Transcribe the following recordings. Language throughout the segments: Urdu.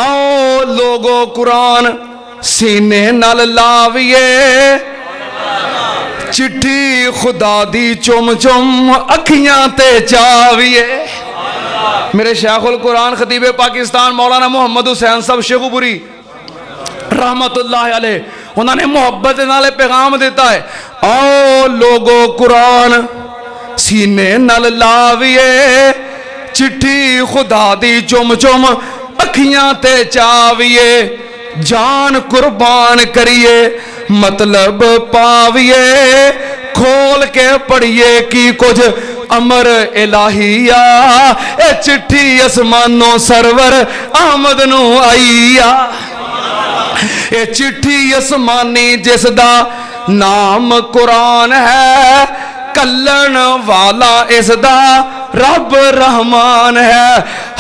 آؤ لوگو قرآن سینے نال لاویے چٹھی خدا دی چم چم اکھیاں تے چاویے. میرے شیخ القرآن خطیب پاکستان مولانا محمد حسین صاحب شیخوپوری رحمت اللہ علیہ انہوں نے محبت نالے پیغام دیتا ہے. آؤ لوگو قرآن سینے نال لاویے چٹھی خدا دی چم چم اکھیاں تے چاویے جان قربان کریے مطلب پاویے کھول کے پڑھیے کی کچھ امر الہیہ اے چٹھی اسمانوں سرور احمد نو آئیا. اے چٹھی اسمانی جس دا نام قرآن ہے کلن والا اس دا رب رحمان ہے.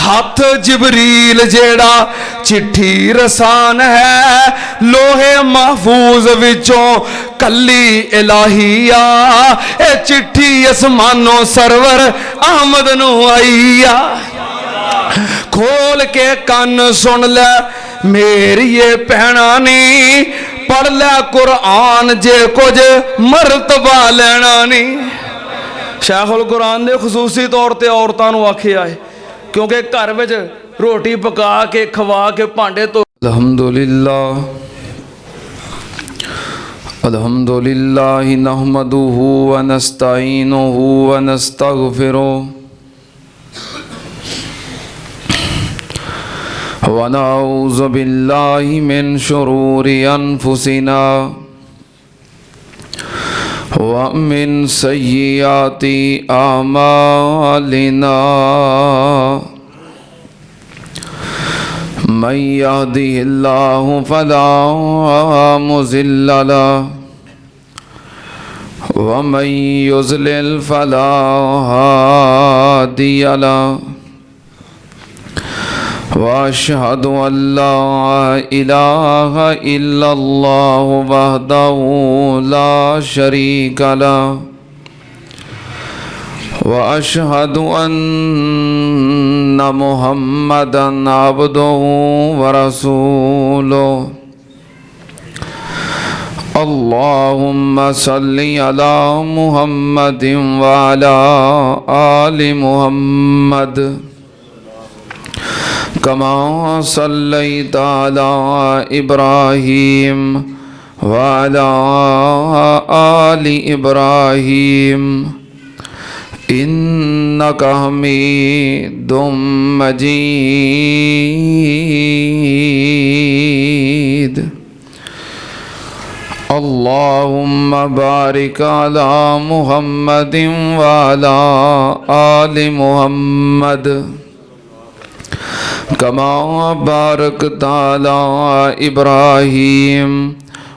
ہاتھ جبریل جیڑا چٹھی رسان ہے لوہے محفوظ وچوں کلی الہیہ اے چٹھی اسمانوں سرور احمد نو آئیا. کھول کے کان سن لے میری یہ پہنانی پڑھ لے قرآن جے کچھ مرتبہ لینا نہیں. شیخ القرآن نے خصوصی طور تے عورتاں نو آکھے آئے کیونکہ گھر وچ روٹی پکا کے کھوا کے پانڈے تو الحمدللہ نحمدہ ونستعینہ ونستغفرہ ونعوذ باللہ من شرور انفسنا ومن سیئات اعمالنا من يهده الله فلا مضل له ومن يضلل فلا هادي له واشهد ان لا اله الا الله وحده لا شريك له واشهد ان محمدا عبده ورسوله. اللهم صل على محمد وعلى آل محمد كما صليت على إبراهيم وعلى آل إبراهيم إنك حميد مجيد. اللهم بارك على محمد وعلى آل محمد كما باركت على إبراهيم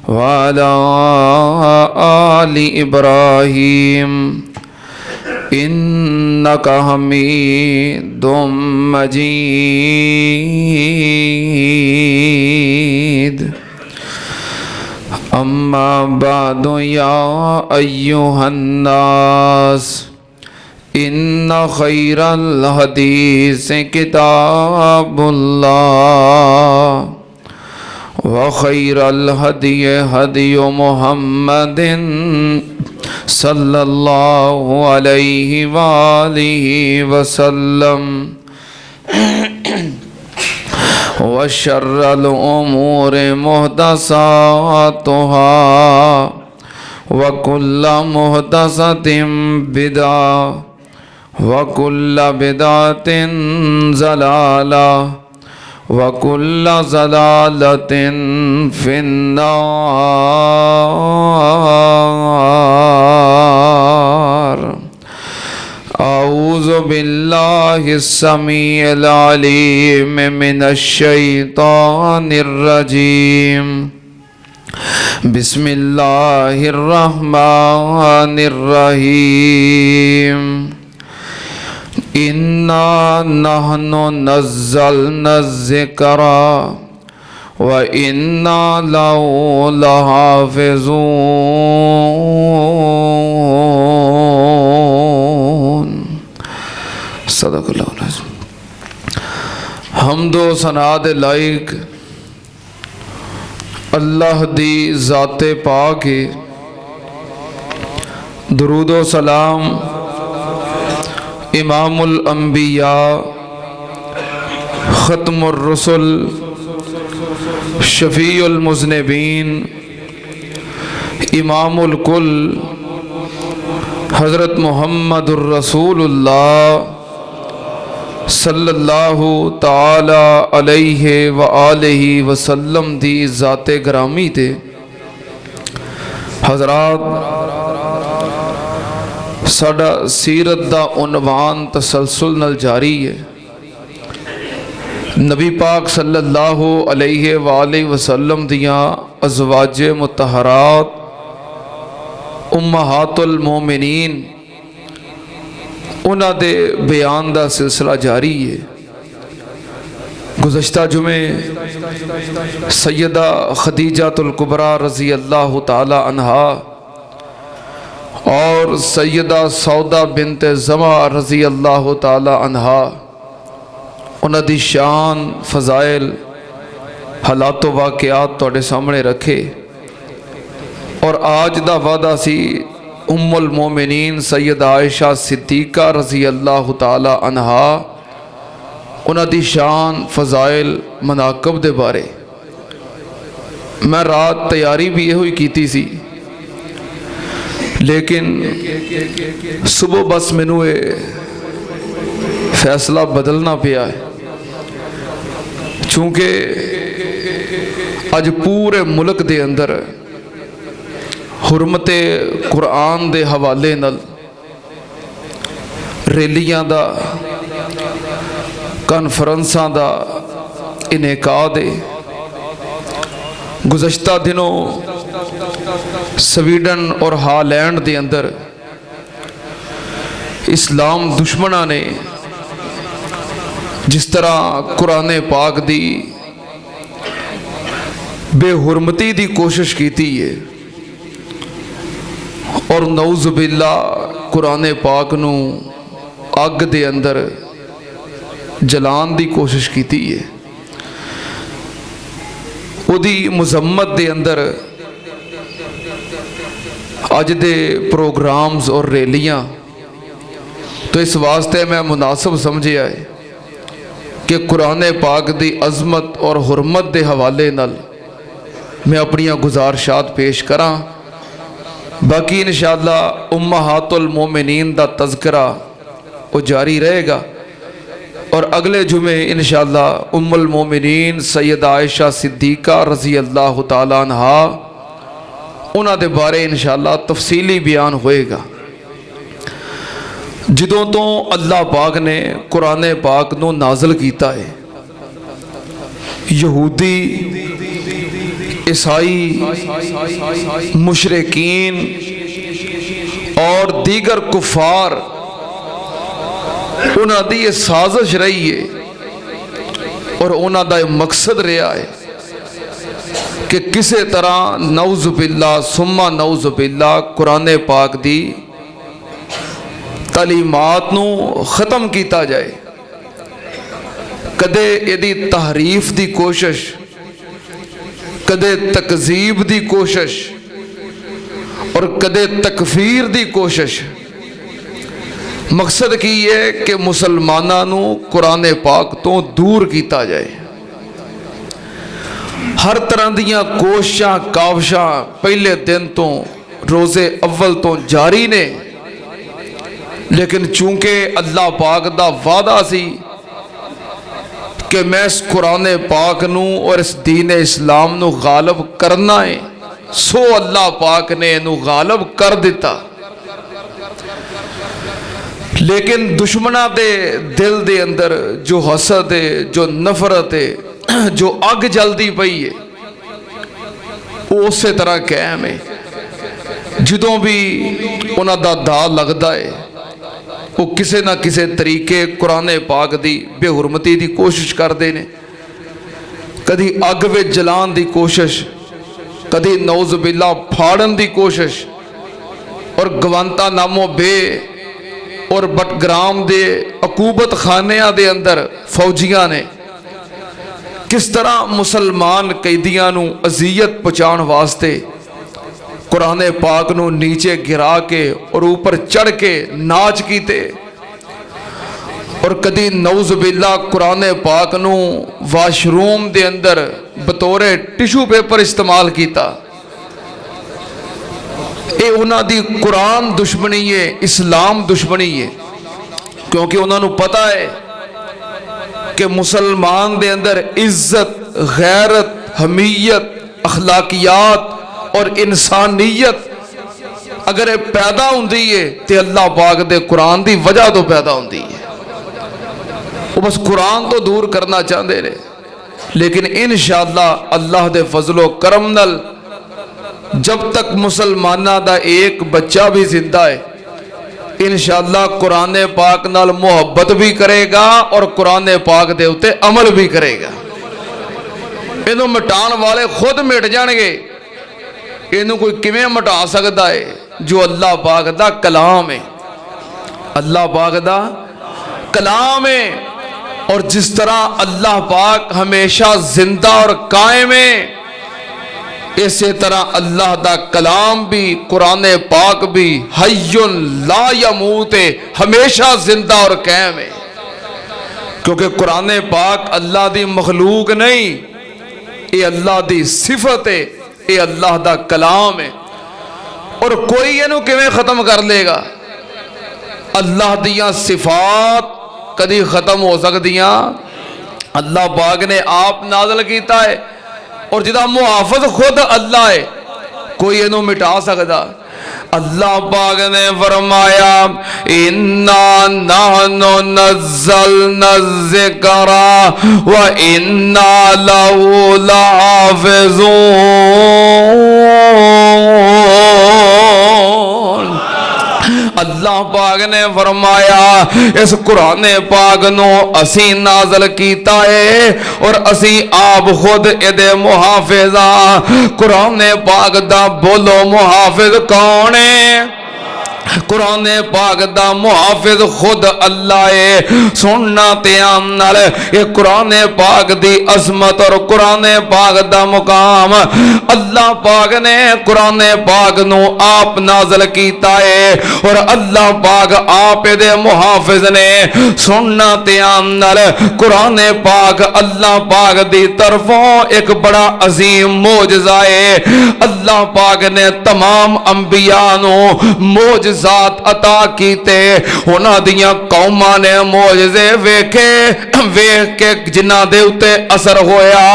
وعلى آل إبراهيم إنك حميد مجيد. أما بعد يا أيها الناس إن خير الحديث كتاب الله وخير الهدي هدي محمد صلى الله عليه وآله وسلم وشر الأمور محدثاتها وكل محدثة بدعة وكل بدعة ضلالة وكل ضلالة في النار. أعوذ بالله السميع العليم من الشيطان الرجيم. بسم الله الرحمن الرحيم. إنا نحن نزلنا الذكر وإنا له لحافظون. صدق اللہ العظیم. حمد و ثنا دے لائق اللہ دی ذات پاک ہے۔ درود و سلام امام الانبیاء ختم الرسل شفیع المذنبین امام الکل حضرت محمد الرسول اللہ صلی اللہ تعالی علیہ وآلہ وسلم دی ذات گرامی تے۔ حضرات، ساڈا سیرت دا عنوان تسلسل نال جاری ہے۔ نبی پاک صلی اللہ علیہ وآلہ وسلم دیاں ازواج مطہرات امہات المومنین انہاں دے بیان دا سلسلہ جاری ہے۔ گزشتہ جمعے سیدہ خدیجہ الکبریٰ رضی اللہ تعالی عنہا اور سیدہ سودہ بنت زمعہ رضی اللہ تعالی عنہا انہاں دی شان، فضائل، حالات و واقعات تواڈے سامنے رکھے، اور آج دا وعدہ سی ام المومنین سیدہ عائشہ صدیقہ رضی اللہ تعالی عنہا انہاں دی شان، فضائل، مناقب دے بارے۔ میں رات تیاری بھی یہ ہوئی کیتی سی، لیکن صبح بس مینوں فیصلہ بدلنا پیا ہے، چونکہ اج پورے ملک دے اندر حرمت قرآن دے حوالے نال ریلیاں دا، کانفرنساں دا انعقاد ہے۔ گزشتہ دنوں سویڈن اور ہالینڈ دے اندر اسلام دشمناں نے جس طرح قرآن پاک دی بے حرمتی دی کوشش کیتی ہے، اور نعوذ باللہ قرآن پاک نو اگ دے اندر جلان دی کوشش کیتی ہے، او دی مذمت دے اندر اج دے پروگرامز اور ریلیاں تو اس واسطے میں مناسب سمجھیا ہے کہ قرآن پاک دی عظمت اور حرمت دے حوالے نال میں اپنی گزارشات پیش کراں۔ باقی انشاءاللہ امہات المومنین دا تذکرہ وہ جاری رہے گا، اور اگلے جمعے انشاءاللہ ام المومنین سیدہ عائشہ صدیقہ رضی اللہ تعالیٰ عنہا انہاں دے بارے انشاءاللہ تفصیلی بیان ہوئے گا۔ جدوں تو اللہ پاک نے قرآن پاک نو نازل کیتا ہے، یہودی، عیسائی، مشرکین اور دیگر کفار انہاں دی یہ سازش رہی ہے، اور انہاں دا مقصد رہا ہے کہ کسے طرح نعوذ باللہ ثم نعوذ باللہ قرآن پاک دی تعلیمات نو ختم کیتا جائے۔ کدے ایدی تحریف دی کوشش، کدے تکذیب دی کوشش، اور کدے تکفیر دی کوشش۔ مقصد کی ہے کہ مسلماناں نو قرآن پاک تو دور کیتا جائے۔ ہر طرح دیاں کوششاں، کاوشاں پہلے دن تو، روزے اول تو جاری نے، لیکن چونکہ اللہ پاک دا وعدہ سی کہ میں اس قرآن پاک نو اور اس دین اسلام نو غالب کرنا ہے، سو اللہ پاک نے نو غالب کر دیتا۔ لیکن دشمنہ دے دل دے اندر جو حسد ہے، جو نفرت ہے، جو اگ جلدی پئی ہے، وہ اسی طرح قائم ہے۔ جدوں بھی انہاں دا دا لگدا ہے، وہ کسے نہ کسے طریقے قرآن پاک دی بے حرمتی دی کوشش کر دینے، کدی اگ وچ جلان دی کوشش، کدی نعوذ باللہ پھاڑن دی کوشش، اور گوانتا نامو بے اور بٹگرام دے عقوبت خانیاں دے اندر فوجیاں نے کس طرح مسلمان قیدیاں نو اذیت پہنچان واسطے قرآن پاک نو نیچے گرا کے اور اوپر چڑھ کے ناچ کیتے، اور کدی نعوذ باللہ قرآن پاک نو واش روم دے اندر بطور ٹیشو پیپر استعمال کیتا۔ اے انہاں دی قرآن دشمنی ہے، اسلام دشمنی ہے، کیونکہ انہاں نو پتہ ہے کہ مسلمان دے اندر عزت، غیرت، حمیت، اخلاقیات اور انسانیت اگر پیدا ہوندی ہے تے اللہ پاک دے قرآن دی وجہ تو پیدا ہوندی ہے۔ وہ بس قرآن تو دور کرنا چاہتے رہے، لیکن انشاءاللہ اللہ دے فضل و کرم نال جب تک مسلمانہ دا ایک بچہ بھی زندہ ہے انشاءاللہ قرآن پاک نال محبت بھی کرے گا اور قرآن پاک دے اتے عمل بھی کرے گا۔ انہوں مٹان والے خود مٹ جان گے، انہوں کوئی کیویں مٹا سکتا ہے جو اللہ پاک دا کلام ہے، اللہ پاک دا کلام ہے۔ اور جس طرح اللہ پاک ہمیشہ زندہ اور قائم ہے، اسی طرح اللہ دا کلام بھی، قرآن پاک بھی حی لا یموت ہے، ہمیشہ زندہ اور قائم ہے، کیونکہ قرآن پاک اللہ دی مخلوق نہیں، یہ اللہ دی صفت ہے، یہ اللہ دا کلام ہے۔ اور کوئی یہ کیویں ختم کر لے گا؟ اللہ دیاں صفات کدی ختم ہو سکدیاں؟ اللہ پاک نے آپ نازل کیتا ہے، اور جدا محافظ خود اللہ ہے، کوئی انہوں مٹا سکتا؟ اللہ پاک نے فرمایا اِنَّا نَحْنُ نَزَّلْنَا الذِّكْرَ وَإِنَّا لَهُ لَحَافِظُونَ۔ اللہ پاک نے فرمایا اس قرآن پاک نو اسی نازل کیتا ہے اور اسی آپ خود ادھے محافظہ۔ قرآن پاک دا بولو محافظ کون ہے؟ قرآن پاک دا محافظ خود اللہ ہے۔ سننا تیام نال یہ قرآن پاک دی عظمت اور قرآن پاک دا مقام اللہ پاک نے قرآن پاک نو آپ نازل کیتا ہے اور اللہ پاک آپ دے محافظ نے۔ سننا تیام نال قرآن پاک اللہ پاک دی طرفوں ایک بڑا عظیم معجزہ ہے۔ اللہ پاک نے تمام انبیاء نو معجزات عطا کیتے، انہاں دیاں قوماں نے معجزے ویکھے، ویکھ کے جنہاں دے اتے اثر ہویا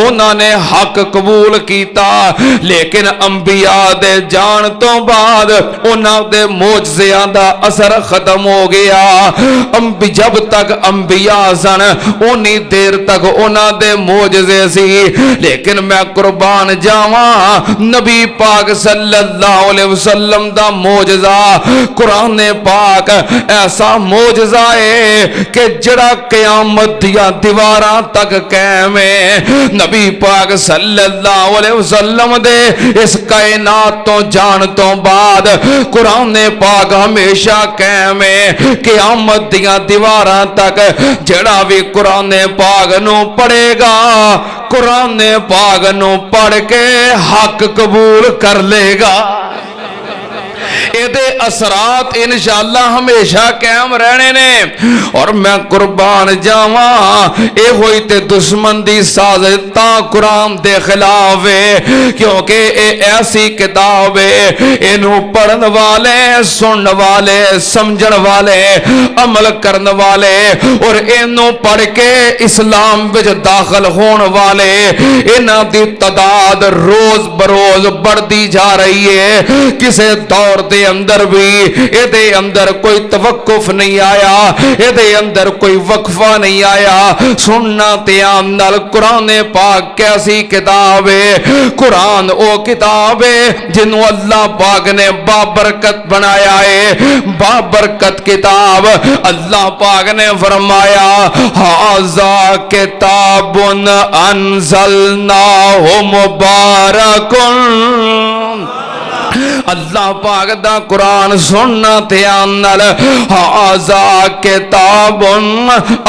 انہاں نے حق قبول کیتا، لیکن انبیاء دے جان تو بعد انہاں دے معجزیاں دا اثر ختم ہو گیا۔ جب تک انبیاء سن اونی دیر تک انہاں دے معجزے سی، لیکن میں قربان جاواں نبی پاک صلی اللہ علیہ وسلم دا معجزہ قرآن پاک ایسا معجزہ ہے کہ جڑا قیامت دیا دیواراں تک قائم ہے۔ نبی پاک صلی اللہ علیہ وسلم دے اس کائنات تو جان تو بعد قرآن پاک ہمیشہ قائم ہے۔ قیامت دیا دیواراں تک جڑا بھی قرآن پاک نو پڑھے گا قرآن پاک نو پڑھ کے حق قبول کر لے گا۔ ایدے اثرات انشاءاللہ ہمیشہ قائم رہنے نے۔ اور میں قربان جاواں اے ہوئی تے دشمن دی سازش تاں قرآن دے خلاف ہے، کیونکہ اے ایسی کتاب ہے انہوں پڑھن والے، سنن والے، سمجھن والے، عمل کرن والے اور انہوں پڑھ کے اسلام وچ داخل ہون والے انہاں دی تعداد روز بروز بڑھتی جا رہی ہے۔ کسے دور دے اندر بھی اے دے اندر کوئی توقف نہیں آیا، اے دے اندر کوئی وقفہ نہیں آیا۔ سننا تیام نال قرآن پاک کیسی کتاب ہے؟ قرآن او کتاب ہے جنہوں اللہ پاک نے بابرکت بنایا ہے۔ بابرکت کتاب اللہ پاک نے فرمایا ھذا کتاب انزلناہ مبارک اللہ پاک دا قرآن سننا دھیان نال ھذا کتاب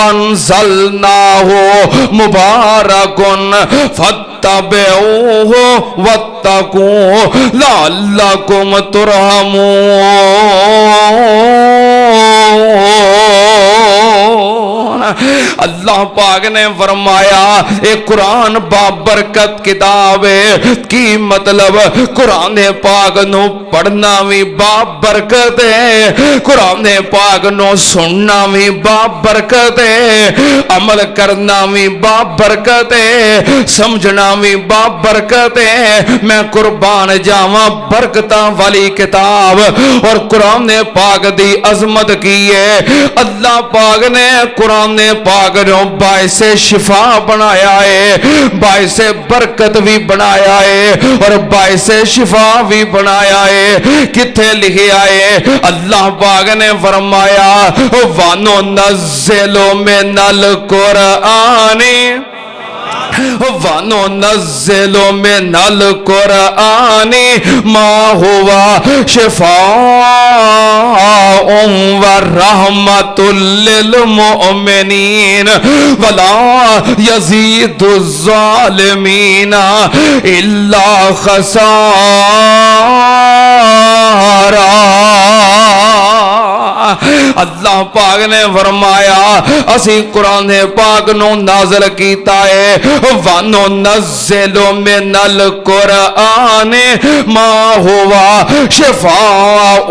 انزلناہ مبارک فاتبعوہ واتقوا لعلکم ترحمون۔ اللہ پاک نے فرمایا ایک قرآن بابرکت کتاب ہے، کی مطلب قرآن پاک نو پڑھنا بھی بابرکت ہے، قرآن پاک نو سننا بھی بابرکت ہے، عمل کرنا بھی بابرکت ہے، سمجھنا بھی بابرکت ہے۔ میں قربان جاواں برکتاں والی کتاب اور قرآن پاک دی عظمت کی ہے۔ اللہ پاک نے قرآن پاک نو باعث شفا بنایا ہے، باعث برکت بھی بنایا ہے اور باعث شفا بھی بنایا ہے۔ کتھے لکھا ہے؟ اللہ پاک نے فرمایا وَنُنَزِّلُ مِنَ الْقُرْآنِ وَنُنَزِّلُ مِنَ الْقُرْآنِ مَا هُوَ شِفَاءٌ وَرَحْمَةٌ لِّلْمُؤْمِنِينَ وَلَا يَزِيدُ الظَّالِمِينَ إِلَّا خَسَارًا۔ اللہ پاک نے فرمایا اسی قرآن پاک نو نازل کیتا ہے وَنُنَزِّلُ مِنَ الْقُرْآنِ مَا هُوَ شِفَاءٌ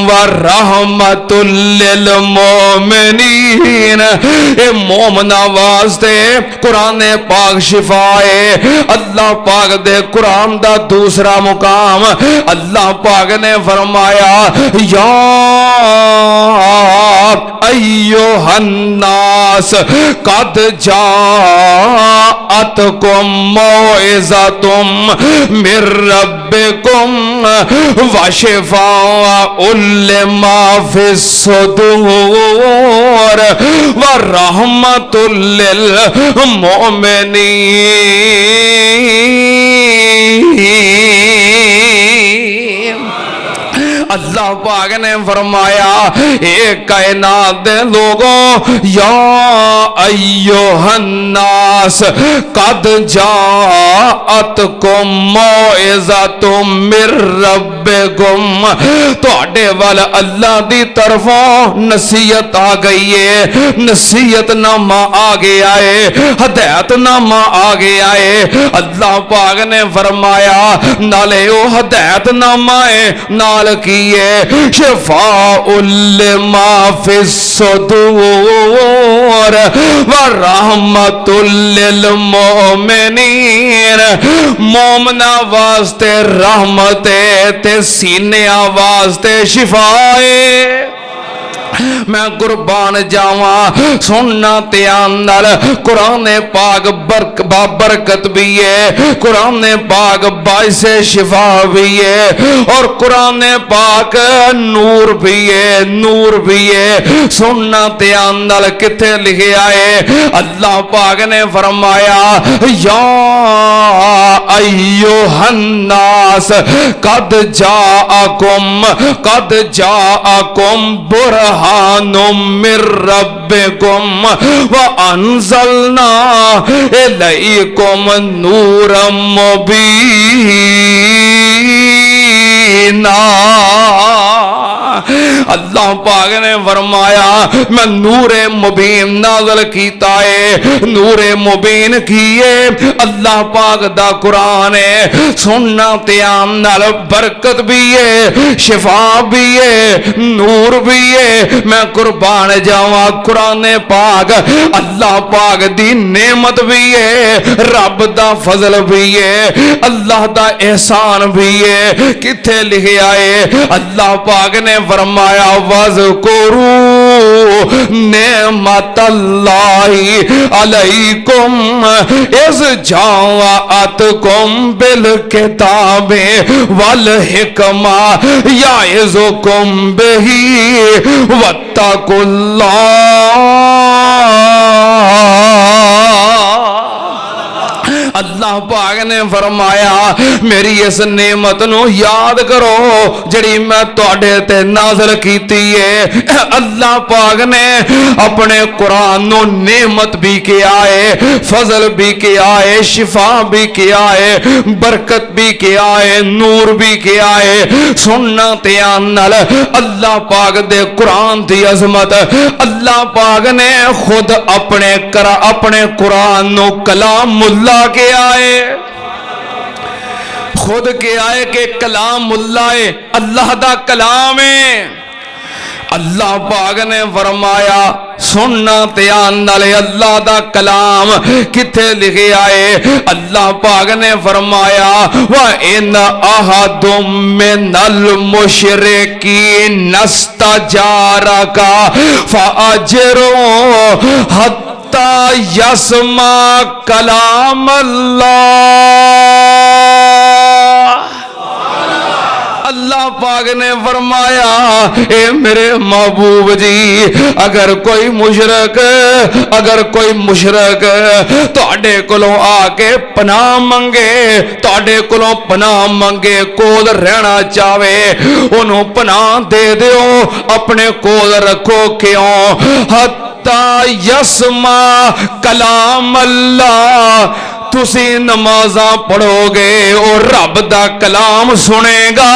وَرَحْمَةٌ لِّلْمُؤْمِنِينَ۔ اے مومنہ واسطے قرآن پاک شفا ہے۔ اللہ پاک دے قرآن دا دوسرا مقام اللہ پاک نے فرمایا یا ایھا الناس قد جاءتکم موعظۃ من ربکم وشفاء لما فی الصدور ورحمۃ للمؤمنین۔ اللہ پاک نے فرمایا اے کائنات دے لوگوں یا ایھا الناس قد جاءتکم موعظۃ من ربکم، تواڈے وال اللہ دی طرفوں نصیحت آ گئی ہے، نصیحت نامہ آ گیا ہے، ہدایت نامہ آ گیا ہے۔ اللہ پاک نے فرمایا نالے او ہدایت نامہ ہے نال کی شفاء لما فی الصدور ورحمۃ للمؤمنین۔ مومنہ واسطے رحمت تے سینیاں واسطے شفا ہے۔ میں قربان جاواں سننا دھیان نال قرآن پاک بابرکت بھی ہے، قرآن پاک باعث شفا بھی ہے اور قرآن پاک نور بھی ہے، نور بھی ہے۔ سننا دھیان نال کتے لکھا ہے؟ اللہ پاک نے فرمایا یا ایھا الناس قد جاءکم برہان من ربکم وانزلنا الیکم نورا مبینا۔ اللہ پاک نے فرمایا میں نور مبین نازل کیتا ہے، نور مبین کیے اللہ پاک دا قرآن ہے۔ سننا دھیان نال برکت بھی ہے، شفا بھی ہے، نور بھی ہے۔ میں قربان جاواں قرآن پاک اللہ پاک دی نعمت بھی ہے، رب دا فضل بھی ہے، اللہ دا احسان بھی ہے۔ کتھے لکھا ہے؟ اللہ پاک نے فرمایا وَاذْكُرُوا نعمت اللہ علیکم اذ جاءتکم بالکتاب والحکمہ یعظکم بہ واتقوا اللہ۔ اللہ پاک نے فرمایا میری اس نعمت نو یاد کرو جڑی میں تواڈے تے نازل کیتی ہے. اللہ پاک نے اپنے قرآن نو نعمت بھی کیا ہے, فضل بھی کیا ہے, شفا بھی کیا ہے, برکت بھی کیا ہے, نور بھی کیا ہے. سننا تے آنال اللہ پاک دے قرآن دی عظمت اللہ پاک نے خود اپنے قرآن نو کلام اللہ کے آئے, خود کے آئے کہ کلام اللہ ہے, اللہ دا کلام ہے. اللہ پاک نے فرمایا سننا تیان نالے اللہ دا کلام کتے لکھے آئے. اللہ پاک نے فرمایا وَإِنَّ أَحَدٌ مِّنَ الْمُشْرِكِينَ اسْتَجَارَكَ فَأَجِرْهُ حَتَّى يَسْمَعَ كَلَامَ اللَّهِ. اللہ پاک نے فرمایا اے میرے محبوب جی اگر کوئی مشرک تواڈے کولوں آ کے پناہ منگے کول رہنا چاہے انہوں پناہ دے دیو, اپنے کول رکھو. کیوں؟ حتی یسمع کلام اللہ, تسی نمازاں پڑھو گے اور رب دا کلام سنے گا.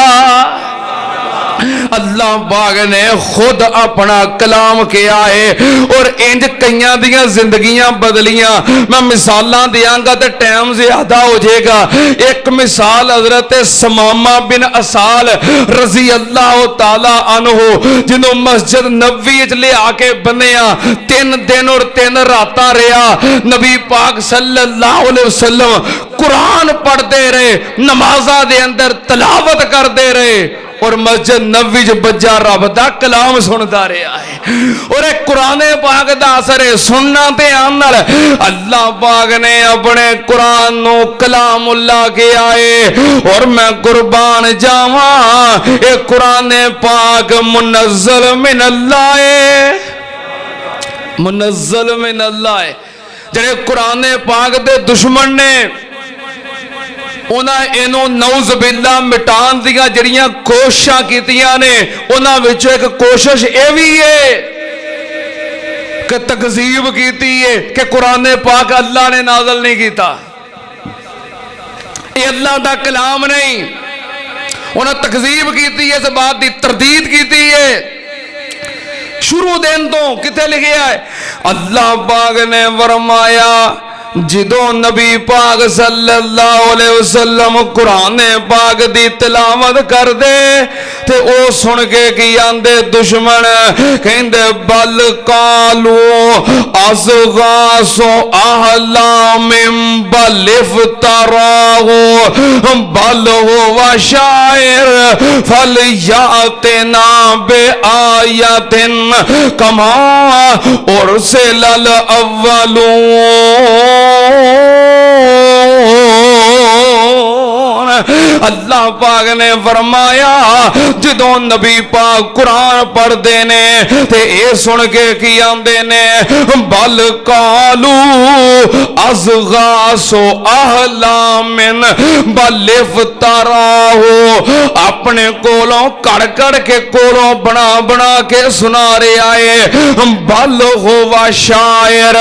اللہ پاک نے خود اپنا کلام کیا ہے اور انج کئیاں دیاں زندگیاں بدلیاں. میں مثالاں دیاں گا تے ٹائم زیادہ ہو جائے گا. ایک مثال حضرت سمامہ بن اسال رضی اللہ تعالی عنہ جنہوں مسجد نبوی وچ لے آ کے بنیا 3 دن اور 3 راتاں رہیا. نبی پاک صلی اللہ علیہ وسلم قرآن پڑھتے رہے, نمازاں دے اندر تلاوت کرتے رہے اور مسجد نبوی جو بجا رب دا کلام سنتا رہا ہے. اور ایک قرآن پاک دا اثر ہے سننا تے آنال اللہ پاک نے اپنے قرآن نو کلام اللہ کے آئے. اور میں قربان جاواں اے قرآن پاک منزل من اللہ ہے, منزل من اللہ ہے. جڑے قرآن پاک دے دشمن نے انہاں اینو نعوذ باللہ مٹان دیاں جڑیاں کوششاں کیتیاں نے, انہاں وچوں ایک کوشش اے وی ہے کہ تکذیب کیتی ہے کہ قرآن پاک اللہ نے نازل نہیں کیتا, یہ اللہ دا کلام نہیں. انہاں تکذیب کیتی ہے, اس بات دی تردید کیتی ہے. شروع دن تو کتے لکھیا ہے اللہ پاک نے فرمایا جدوں نبی پاک صلی اللہ علیہ وسلم قرآن پاک دی تلاوت کر دے تے او سن کے کی آندے دشمن کہندے بل قالو اصغاث احلام بل افتراہ بل هو شاعر فلیاتنا بآیت کما ارسل الاولون. اللہ پاک نے فرمایا جدوں نبی پاک قرآن پڑھ دینے تے اے سن کے کی آندے نے بل قالو اصغاث احلام بل افتراہ, اپنے کولوں کڑ کے کولوں بنا کے سنا رہے آئے. بل ہوا شاعر,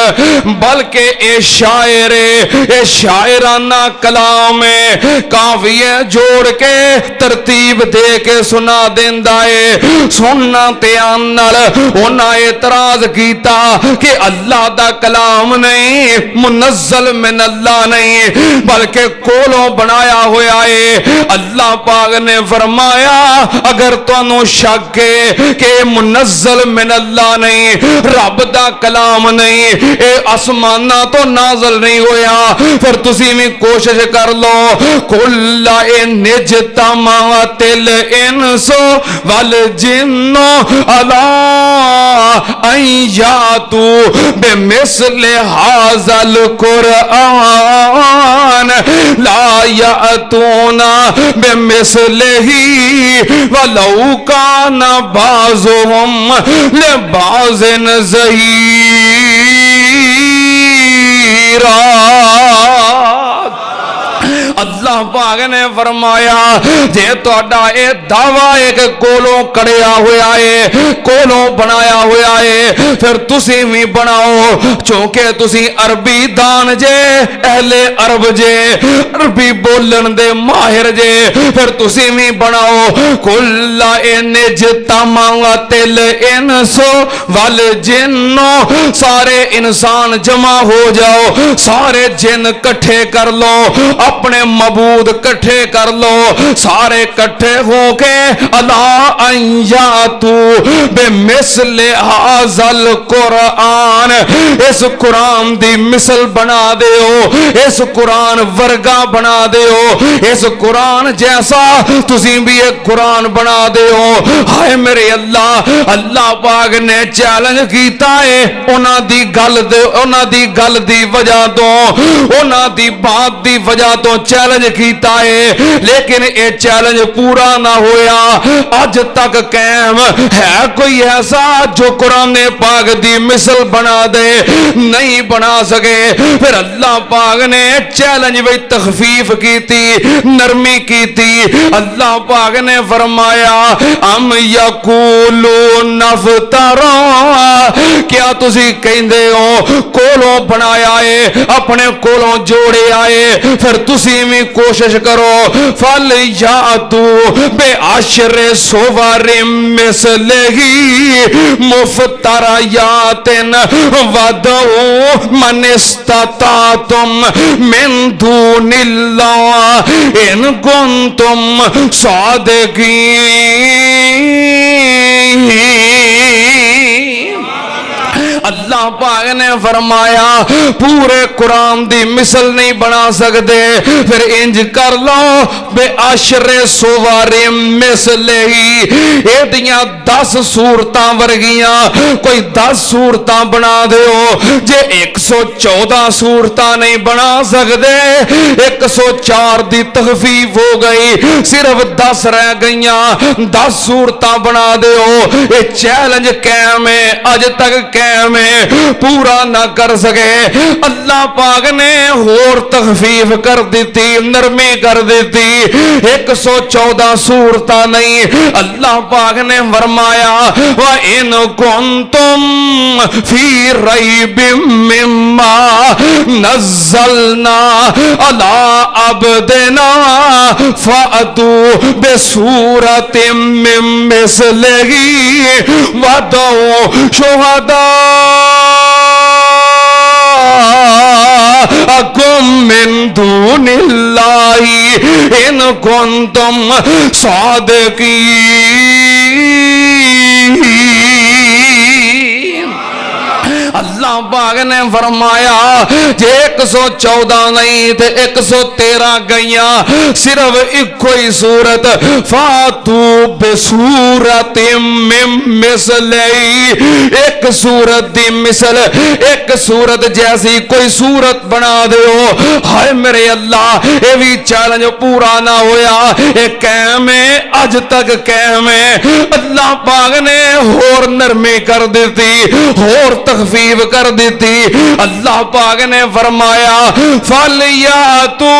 بلکہ اے شاعر اے شاعرانہ کلام ہے, کافیہ جوڑ کے ترتیب دے کے سنا دیندا ہے. سننا تے آنال انہاں اعتراض کیتا کہ اللہ دا کلام نہیں, منزل من اللہ نہیں بلکہ کولوں بنایا ہوا ہے. اللہ پاک نے فرمایا اگر تانوں شک ہے کہ منزل من اللہ نہیں, رب دا کلام نہیں, اے آسماناں تو نازل نہیں ہویا, پھر تسی بھی کوشش کر لو. کل ان اجتماعت الانس والجن علی ان یاتوا بمثل ھذا القرآن لا یاتون بمثلہ ولو کان بعضهم لبعض ظہیرا. اللہ پاک نے فرمایا جے تہاڈا اے دعویٰ ایک کولوں کڑیا ہویا ہے کولوں بنایا ہویا ہے پھر تسی بھی بناؤ چونکہ تسی عربی دان جے اہل عرب جے عربی بولن دے ماہر جے پھر تسی بھی بناؤ کل اجتمعت الانس والجن سارے انسان جمع ہو جاؤ سارے جن کٹھے کر لو اپنے معبود کٹھے کر لو سارے کٹھے ہو کے اللہ انیاتو بمثل ھذا القرآن اس قرآن دی مثل بنا دیو اس قرآن ورگا بنا دیو اس قرآن جیسا تسی بھی ایک قرآن بنا دیو ہائے میرے اللہ پاک نے چیلنج کیتا ہے انہاں دی گل دی وجہ تو انہاں دی بات دی وجہ تو چیلنج کیتا ہے لیکن اے چیلنج پورا نہ ہویا اج تک قائم ہے کوئی ایسا جو قرآن پاک دی مثل بنا دے نہیں بنا سکے پھر اللہ پاک نے چیلنج بھی تخفیف کی تھی نرمی کی تھی اللہ پاک نے فرمایا ام یقولون افترا کیا تسی کہندے ہو کولوں بنایا ہے اپنے کولوں جوڑے آئے پھر تسی بھی کوشش کرو فَلْيَأْتُ بِعَشْرِ صُوَرٍ مِثْلِهِ مُفْتَرَيَاتٍ وَادْعُوا مَنِ اسْتَطَعْتُم مِّن دُونِ اللَّهِ إِن كُنتُمْ صَادِقِينَ اللہ پاک نے فرمایا پورے قرآن دی مثل نہیں بنا سکتے پھر انج کر لو بے عشر سوار مثلہی اے دیاں 10 صورتاں ورگیاں کوئی 10 صورتاں بنا دیو جے 114 صورتاں نہیں بنا سکتے 104 دی تخفیف ہو گئی صرف 10 رہ گئیاں 10 صورتاں بنا دیو اے چیلنج قائم ہے اج تک قائم ہے پورا نہ کر سکے اللہ پاک نے اور تخفیف کر دیتی نرمی کر دیتی 114 صورتاں نہیں اللہ پاک نے فرمایا وَإِن كُنتُمْ فِي رَيْبٍ مِّمَّا نَزَّلْنَا عَلَىٰ عَبْدِنَا فَأْتُوا بِسُورَةٍ مِّن مِّثْلِهِ وَادْعُوا شُهَدَاءَکُم من دون اللہ ان کنتم صادقین اللہ پاک نے فرمایا جے 114 نہیں تے 113 گئیاں صرف ایک کوئی صورت فاتو بصورت من مثلی ایک صورت دی مثل ایک صورت جیسی کوئی صورت بنا دیو ہائے میرے اللہ اے بھی چیلنج پورا نہ ہویا اے قائم ہے اج تک قائم ہے اللہ پاک نے اور نرمی کر دیتی اور تخفیف کر دیتی اللہ پاک نے فرمایا فَلْيَأْتُوا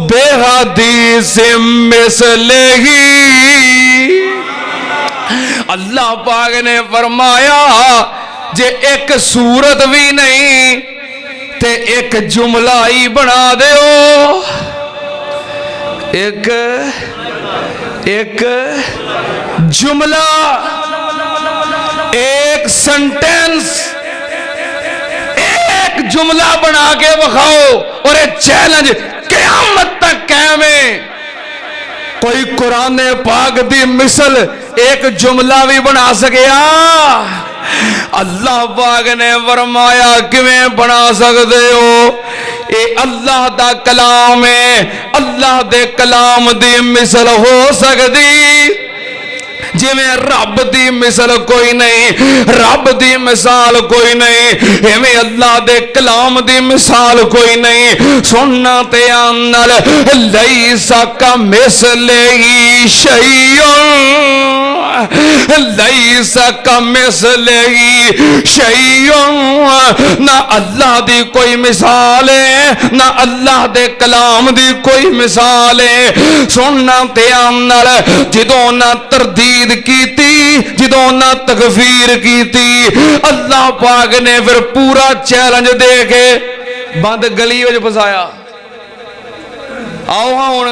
بِحَدِيثٍ مِّثْلِهِ اللہ پاک نے فرمایا جے ایک صورت بھی نہیں تے ایک جملہ ہی بنا دیو ایک جملہ ایک سنٹینس ایک جملہ بنا کے بخاؤ اور ایک چیلنج قیامت تک قائم ہے کوئی قرآن پاک دی مثل ایک جملہ بھی بنا سکیا اللہ پاک نے فرمایا کیویں بنا سکتے ہو اے اللہ دا کلام ہے اللہ دے کلام دی مثل ہو سکتی جی میں رب دی مثل کوئی نہیں رب دی مثال کوئی نہیں ہمیں اللہ دے کلام دی مثال کوئی نہیں سننا تے آنال لیسا کا مثلی شیئن لیس کمثلہ شیء، نہ اللہ دی کوئی مثال ہے نہ اللہ دے کلام دی کوئی مثال ہے۔ سننا دھیان نال، جدوں نہ تردید کیتی، جدوں نہ تکفیر کیتی، اللہ پاک نے پھر پورا چیلنج دے کے بند گلی وچ پھسایا۔ آؤ ہاں ہن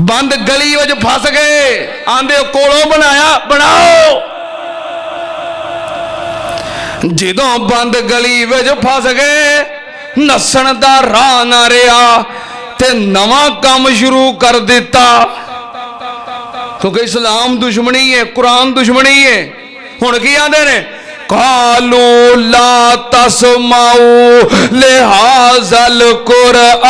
بند گلی وچ پھس گئے، آندے کولوں بنایا بناؤ۔ جدوں بند گلی وچ پھس گئے، نسن دا راہ نہ رہا تے نواں کام شروع کر دیتا، کیونکہ اسلام دشمنی ہے، قرآن دشمنی ہے۔ ہن کی آندے نے قالوا لا تسمعوا لهذا القرآن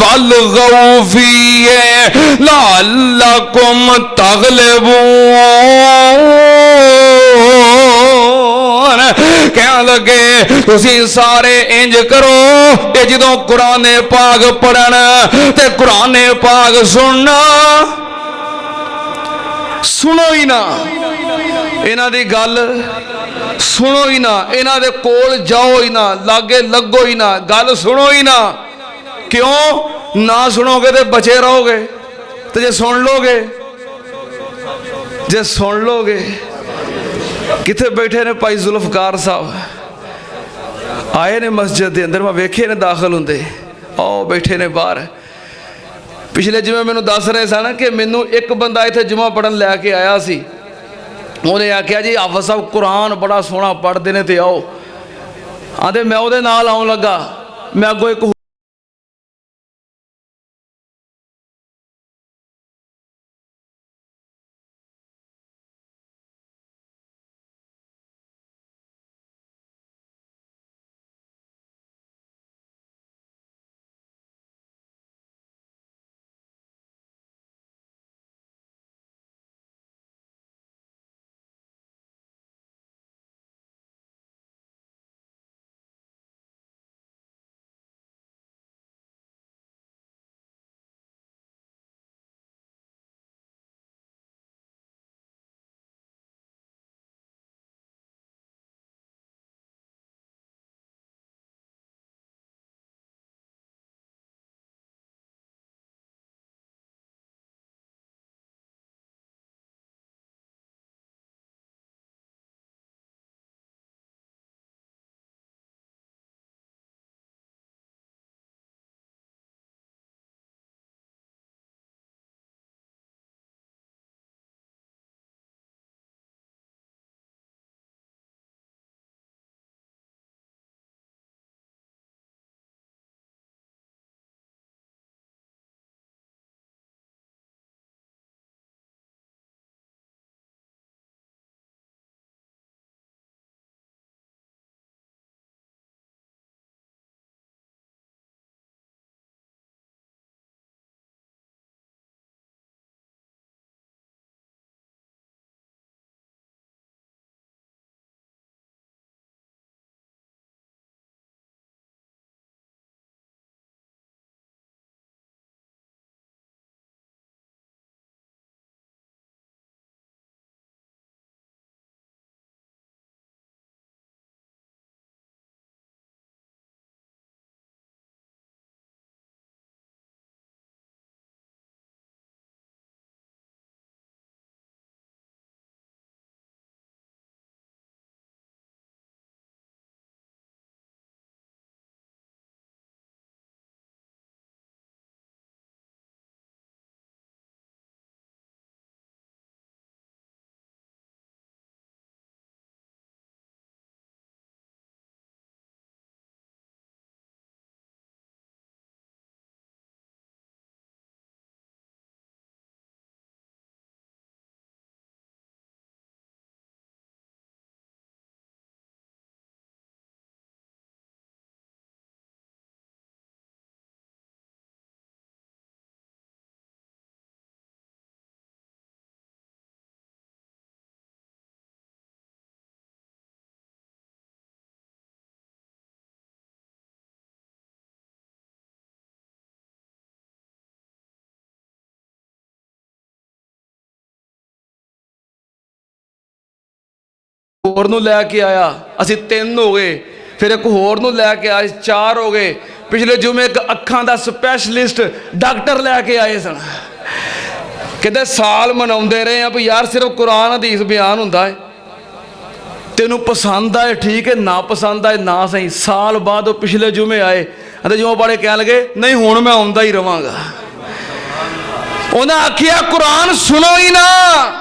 والغوا فيه لعلكم تغلبون۔ کہنے لگے تسی سارے انج کرو کہ جدوں قرآن پاک پڑھنا تے قرآن پاک سننا، سنو ہی نہ انہاں دی گل، سنو ہی نہ انہاں دے کول جاؤ ہی نہ، لاگے لگو ہی نہ، گل سنو ہی نہ۔ کیوں؟ نہ سنو گے تے بچے رہو گے، تو جے سن لو گے، جے سن لو گے۔ کتھے بیٹھے نے پائی ذوالفقار صاحب، آئے نے مسجد دے اندر، میں ویکھے نے داخل ہوندے، آؤ بیٹھے نے باہر۔ پچھلے جمعے میں دس رہے سا نا کہ مینوں ایک بندہ ایتھے جمعہ پڑھن لے کے آیا سی، انہیں آکھیا جی حافظ صاحب قرآن بڑا سونا پڑھ دینے تے آؤ، آندے میں او دے نال آؤں لگا، میں اگوں ایک ਹੋਰ ਨੂੰ ਲੈ ਕੇ ਆਇਆ, ਅਸੀਂ 3 ਹੋ ਗਏ, ਫਿਰ ਇੱਕ ਹੋਰ ਨੂੰ ਲੈ ਕੇ ਆਏ 4 ਹੋ ਗਏ। ਪਿਛਲੇ ਜੁਮੇ ਇੱਕ ਅੱਖਾਂ ਦਾ ਸਪੈਸ਼ਲਿਸਟ ਡਾਕਟਰ ਲੈ ਕੇ ਆਏ ਸਨ। ਕਹਿੰਦੇ ਸਾਲ ਮਨਾਉਂਦੇ ਰਹੇ ਆ ਵੀ ਯਾਰ ਸਿਰਫ ਕੁਰਾਨ ਹਦੀਸ ਬਿਆਨ ਹੁੰਦਾ ਹੈ, ਤੈਨੂੰ ਪਸੰਦ ਆਏ ਠੀਕ ਹੈ, ਨਾ ਪਸੰਦ ਆਏ ਨਾ ਸਹੀ। ਸਾਲ ਬਾਅਦ ਉਹ ਪਿਛਲੇ ਜੁਮੇ ਆਏ ਅਤੇ ਜੋ ਬੜੇ ਕਹਿਣ ਲੱਗੇ ਨਹੀਂ ਹੁਣ ਮੈਂ ਆਉਂਦਾ ਹੀ ਰਵਾਂਗਾ। ਉਹਨਾਂ ਆਖਿਆ ਕੁਰਾਨ ਸੁਣੋ ਹੀ ਨਾ,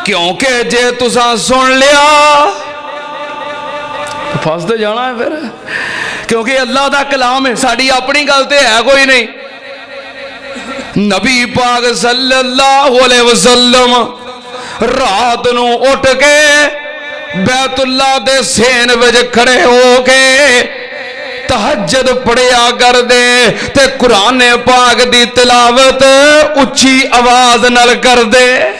ਕਿਉਂਕਿ ਜੇ ਤੁਸਾਂ ਸੁਣ ਲਿਆ ਫਸਦੇ ਜਾਣਾ ਹੈ ਫਿਰ, ਕਿਉਂਕਿ ਅੱਲਾਹ ਦਾ ਕਲਾਮ ਹੈ, ਸਾਡੀ ਆਪਣੀ ਗੱਲ ਤੇ ਹੈ ਕੋਈ ਨਹੀਂ। ਨਬੀ ਪਾਕ ਸੱਲੱਲਾਹੁ ਅਲੈਹਿ ਵਸੱਲਮ ਰਾਤ ਨੂੰ ਉੱਠ ਕੇ ਬੈਤੁੱਲਾ ਦੇ ਸੇਨ ਵਿੱਚ ਖੜੇ ਹੋ ਕੇ ਤਹੱਜਦ ਪੜਿਆ ਕਰਦੇ ਤੇ ਕੁਰਾਨ ਪਾਕ ਦੀ ਤਿਲਾਵਤ ਉੱਚੀ ਆਵਾਜ਼ ਨਾਲ ਕਰਦੇ।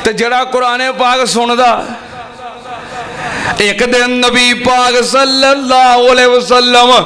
ਤੇ ਜਿਹੜਾ ਕੁਰਾਨ ਪਾਕ ਸੁਣਦਾ, ਇੱਕ ਦਿਨ ਨਬੀ ਪਾਕ ਸੱਲੱਲਾਹੁ ਅਲੈਹਿ ਵਸੱਲਮ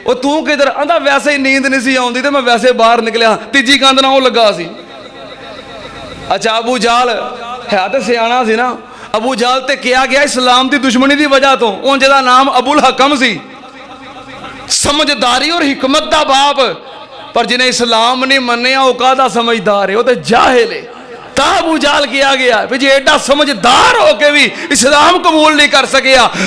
ਉਹ ਤੂੰ ਕਿਧਰ? ਆਂਦਾ ਵੈਸੇ ਹੀ ਨੀਂਦ ਨਹੀਂ ਸੀ ਆਉਂਦੀ ਤੇ ਮੈਂ ਵੈਸੇ ਬਾਹਰ ਨਿਕਲਿਆ, ਤੀਜੀ ਕੰਧ ਨਾਲ ਉਹ ਲੱਗਾ ਸੀ। ਅੱਛਾ, ਅਬੂ ਜਾਲ ਹੈ ਤੇ ਸਿਆਣਾ ਸੀ ਨਾ। ਅਬੂ ਜਾਲ ਤੇ ਕਿਹਾ ਗਿਆ ਇਸਲਾਮ ਦੀ ਦੁਸ਼ਮਣੀ ਦੀ ਵਜ੍ਹਾ ਤੋਂ। ਉਹ ਜਿਹਦਾ ਨਾਮ ਅਬੁਲ ਹਕਮ ਸੀ, ਸਮਝਦਾਰੀ ਔਰ ਹਿਕਮਤ ਦਾ ਬਾਪ। ਪਰ ਜਿਹਨੇ ਇਸਲਾਮ ਨਹੀਂ ਮੰਨਿਆ ਉਹ ਕਾਹਦਾ ਸਮਝਦਾਰ ਹੈ, ਉਹ ਤੇ ਜਾਹਿਲ ਹੈ। ਤਾਂ ਅਬੂ ਜਾਲ ਕਿਹਾ ਗਿਆ ਵੀ ਜੇ ਐਡਾ ਸਮਝਦਾਰ ਹੋ ਕੇ ਵੀ ਇਸਲਾਮ ਕਬੂਲ ਨਹੀਂ ਕਰ ਸਕਿਆ,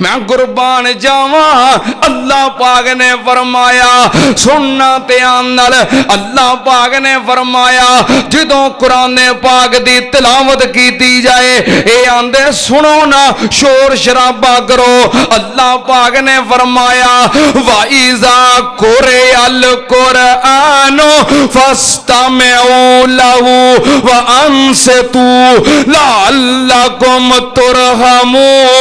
میں قربان جاواں اللہ پاک نے فرمایا سننا تے آنال اللہ پاک نے فرمایا جدوں قرآن پاک دی تلاوت کیتی جائے اے آندے سنو نا شور شرابہ کرو اللہ پاک نے فرمایا وَإِذَا قُرِئَ الْقُرْآنُ فَاسْتَمِعُوا لَهُ وَأَنصِتُوا لَعَلَّكُمْ تُرْحَمُونَ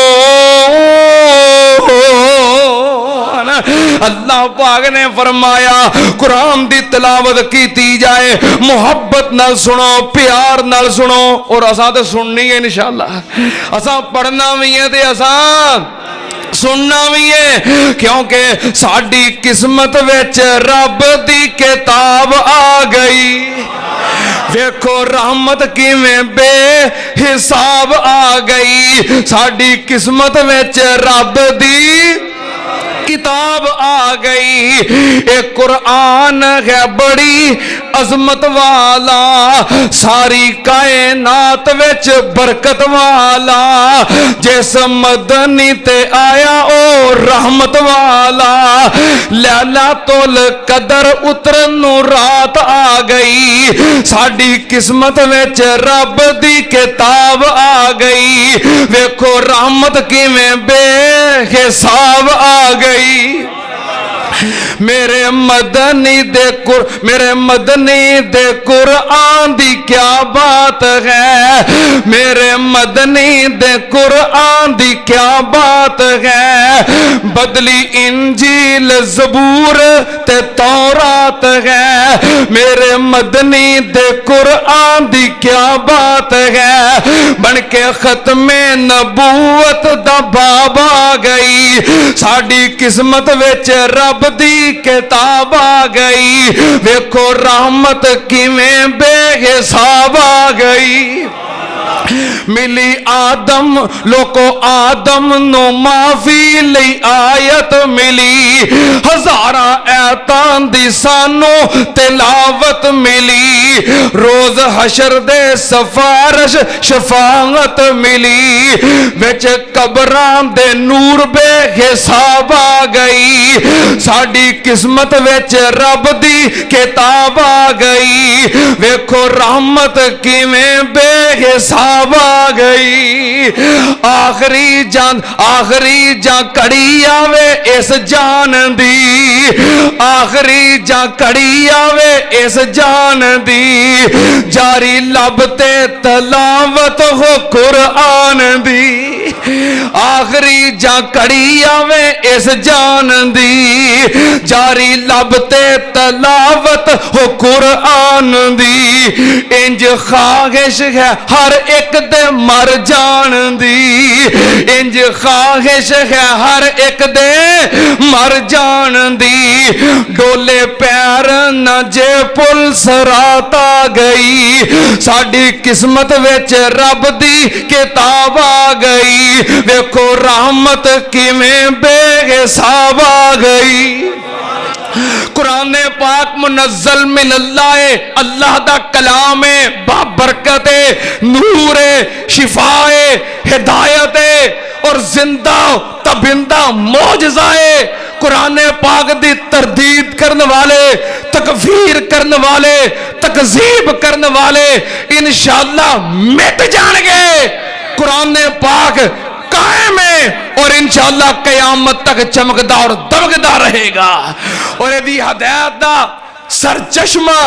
اللہ پاک نے فرمایا قرآن دی تلاوت کیتی جائے محبت نال سنو پیار نال سنو اور اساں تے سننی ہے انشاءاللہ اساں پڑھنا بھی ہے تے اساں سننا بھی ہے کیونکہ ساڈی قسمت وچ رب دی کتاب آ گئی دیکھو رحمت کیویں بے حساب آ گئی ساڈی قسمت وچ رب دی کتاب آ گئی ایک قرآن ہے بڑی عظمت والا ساری کائنات وچ برکت والا جس مدنی تے آیا او رحمت والا لیلۃ القدر اترن نو رات آ گئی ساڈی قسمت وچ رب دی کتاب آ گئی ویکھو رحمت کیویں بے حساب آ گئی میرے مدنی دے قرآن دی کیا بات ہے میرے مدنی دے قرآن دی کیا بات ہے بدلی انجیل زبور تے تورات ہے میرے مدنی دے قرآن دی کیا بات ہے بن کے ختم نبوت دا باب آ گئی ساڈی قسمت وچ رب دی کتاب آ گئی ویکھو رحمت کیویں بے حساب آ گئی ملی آدم لوکو آدم نو معافی لئی آیت ملی ہزاراں ایتاں دی سانو تلاوت ملی روز حشر دے سفارش شفاعت ملی وچ قبراں دے نور بے حساب آ گئی ساڈی قسمت وچ رب دی کتاب آ گئی ویکھو رحمت کیویں بے حساب آ گئی آخری جان کڑی آوے اس جان دی آخری جان کڑی آوے اس جان دی جاری لبتے تلاوت ہو قرآن دی آخری جان کڑی آوے اس جان دی جاری لبتے تلاوت ہو قرآن دی انج خواہش ہے ہر ایک دے مر جان دی انج خواہش ہے ہر ایک دے مر جان دی ڈولے پیر نہ جے پل سرات آ گئی ساڈی قسمت وچ رب دی کتاب آ گئی ویکھو رحمت کیویں بے حساب آ گئی قرآن پاک منزل من اللہ دا کلام بابرکت نور شفاء ہدایت اور زندہ تبندہ معجزہ قرآن پاک دی تردید کرنے والے تکفیر کرنے والے تکذیب کرنے والے انشاءاللہ مٹ جان گے قرآن پاک قائم ہے اور انشاءاللہ قیامت تک چمکدا اور دمکدا رہے گا اور یہ ہدایت دا سرچشمہ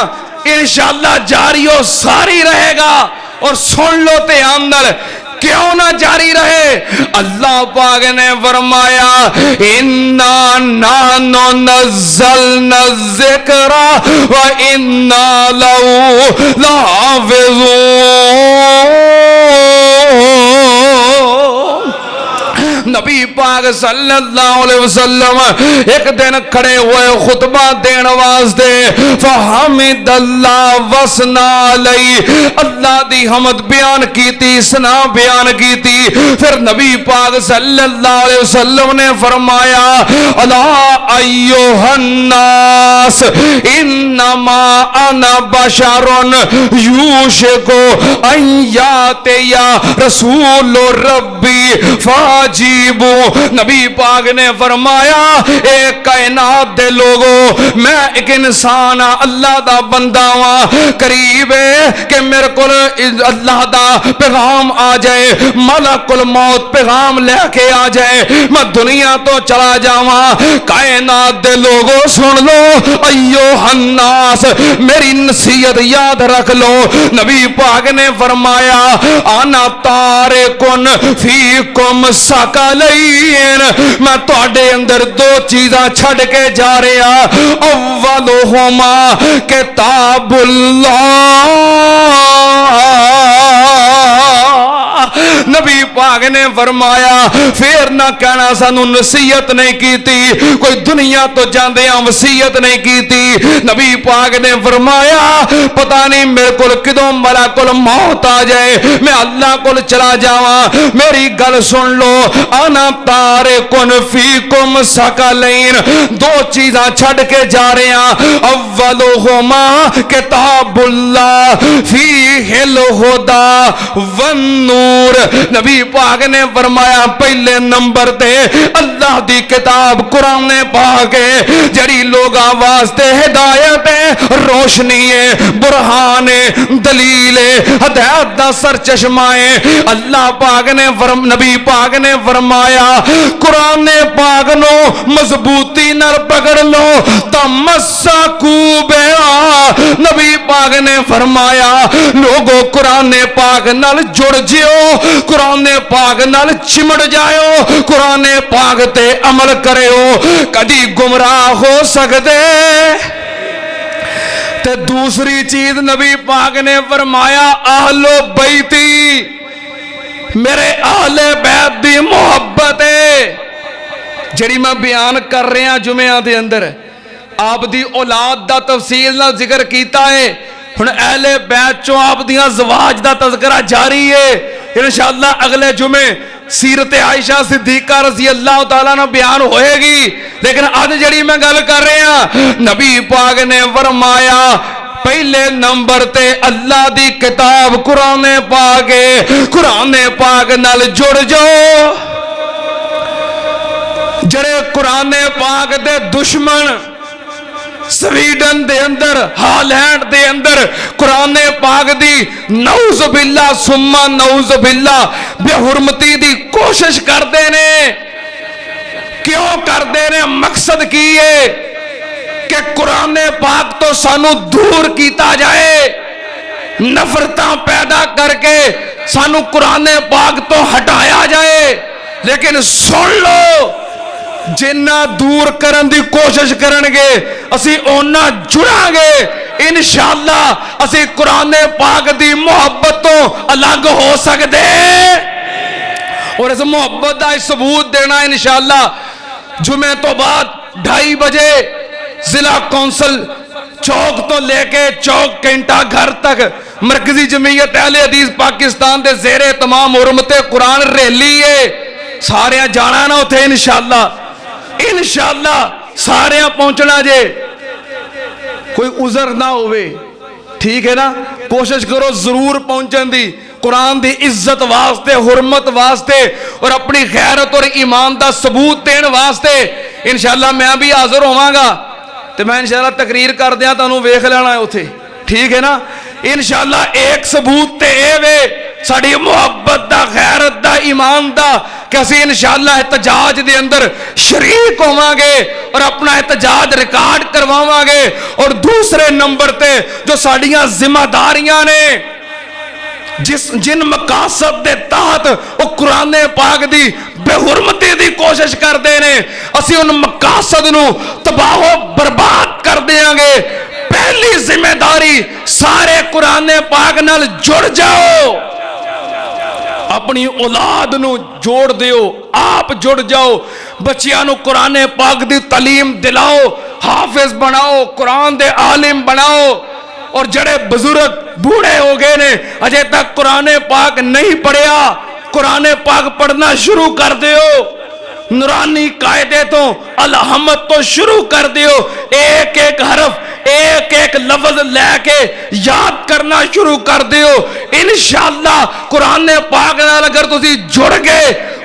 انشاءاللہ جاری و ساری رہے گا اور سن لو تے اندر کیوں نہ جاری رہے اللہ پاک نے فرمایا اِنَّا نَحْنُ نَزَّلْنَا الذِّكْرَ وَإِنَّا لَهُ لَحَافِظُونَ نبی پاک صلی اللہ علیہ وسلم ایک دن کھڑے ہوئے خطبہ دین واسطے فحمد اللہ وثنا علیہ اللہ دی حمد بیان کیتی ثنا بیان کیتی پھر نبی پاک صلی اللہ علیہ وسلم نے فرمایا الا ایھا الناس انما انا بشر یوشک ان یاتی رسول ربی فاجیبوا نبی پاک نے فرمایا اے کائنات دے لوگو میں ایک انسان ہاں اللہ دا بندہ ہاں قریب ہے کہ میرے کو اللہ دا پیغام آ جائے ملک الموت پیغام لے کے آ جائے میں دنیا تو چلا جاواں کائنات دے لوگو سن لو ایوہ الناس میری نصیحت یاد رکھ لو نبی پاک نے فرمایا انا تارکن فیکم ثقلین میں تواڈے اندر دو چیزاں چھڑ کے جا رہا اولہما کتاب اللہ نبی پاک نے فرمایا پھر نہ کہنا سانو نصیحت نہیں کیتی کوئی دنیا تو جاندے ہیں وصیت نہیں کیتی نبی پاک نے فرمایا پتہ نہیں میرے کو کدوں ملک الموت آ جائے میں اللہ کو چلا جاواں میری گل سن لو انا تارکن فیکم ثقلین دو چیزاں چھڑ کے جا رہے ہیں اولہما کتاب اللہ فیہ الہدی والنور نبی پاک نے فرمایا پہلے نمبر تے اللہ دی کتاب قرآن پاک ہے جڑی لوگاں واسطے ہدایت ہے روشنی ہے برہان ہے دلیل ہے ہدایت دا سر چشمہ ہے اللہ پاک نے نبی پاک نے فرمایا قرآن پاک نو مضبوطی نال پکڑ لو تمسکو بہا نبی پاک نے فرمایا لوگو قرآن پاک نال جڑ جیو قرآن پاک نال چمڑ جائیو قرآن پاک تے عمل کریو کدی گمراہ ہو سکتے تے دوسری چیز نبی پاک نے فرمایا اہل بیتی میرے اہل بیت دی محبت ہے جڑی میں بیان کر رہے ہیں جمعہ دے اندر آپ دی اولاد دا تفصیل نہ ذکر کیتا ہے ہن اہل بیت چوں آپ دیاں زواج دا تذکرہ جاری ہے انشاءاللہ اگلے جمعے سیرت عائشہ صدیقہ رضی اللہ تعالیٰ نے بیان ہوئے گی لیکن آج جڑی میں گل کر رہے ہیں نبی پاک نے فرمایا پہلے نمبر تے اللہ دی کتاب قرآن پاک ہے قرآن پاک نال جڑ جاؤ جڑے قرآن پاک دے دشمن سویڈن دے اندر ہالینڈ دے اندر قرآن پاک دی نعوذ باللہ ثم نعوذ باللہ بے حرمتی دی کوشش کر دینے کیوں کر دینے مقصد کیے کہ قرآن پاک تو سانو دور کیتا جائے نفرتاں پیدا کر کے سانو قرآن پاک تو ہٹایا جائے لیکن سن لو جنہ دور کرن دی کوشش کرنگے اسی اونا جڑاں گے انشاءاللہ اسی قرآن پاک دی محبت تو الگ ہو سکتے اور اس محبت دا ثبوت دینا انشاءاللہ جمعہ تو بعد 2:30 بجے ضلع کونسل چوک تو لے کے چوک کینٹا گھر تک مرکزی جمعیت اہل حدیث پاکستان دے زیر تمام حرمت قرآن ریلی ہے سارے جانا نہ ہوتے انشاءاللہ سارے پہنچنا جے کوئی عذر نہ ہوئے ٹھیک ہے نا کوشش کرو ضرور پہنچن دی قرآن دی عزت واسطے حرمت واسطے اور اپنی غیرت اور ایمان دا ثبوت دین واسطے انشاءاللہ میں بھی حاضر ہوواں گا تو میں انشاءاللہ تقریر کر دیاں تانوں ویکھ لینا ہے اوتھے ٹھیک ہے نا انشاءاللہ ایک ثبوت تے اے وے ساڑی محبت دا غیرت دا ایمان دا کہ اسی انشاءاللہ احتجاج دے اندر شریک ہوواں گے اور اپنا احتجاج ریکارڈ کرواواں گے اور دوسرے نمبر تے جو ساڑیاں ذمہ داریاں نے جن مقاصد دے تحت وہ قرآن پاک دی بے حرمتی دی کوشش کر دینے اسی ان مقاصد نو تباہ و برباد کر دیاں گے پہلی ذمہ داری سارے قرآن پاک نال جڑ جاؤ اپنی اولاد نو جوڑ دیو آپ جڑ جاؤ بچیاں نو قرآن پاک دی تعلیم دلاؤ حافظ بناؤ قرآن دے عالم بناؤ اور جڑے بزرگ بوڑھے ہو گئے نے اجے تک قرآن پاک نہیں پڑھیا قرآن پاک پڑھنا شروع کر دیو نورانی قاعدے تو الحمد تو شروع کر دیو ایک ایک حرف ایک ایک لفظ لے کے یاد کرنا شروع کر دیو انشاءاللہ قرآن پاک نال اگر تسی جڑ گئے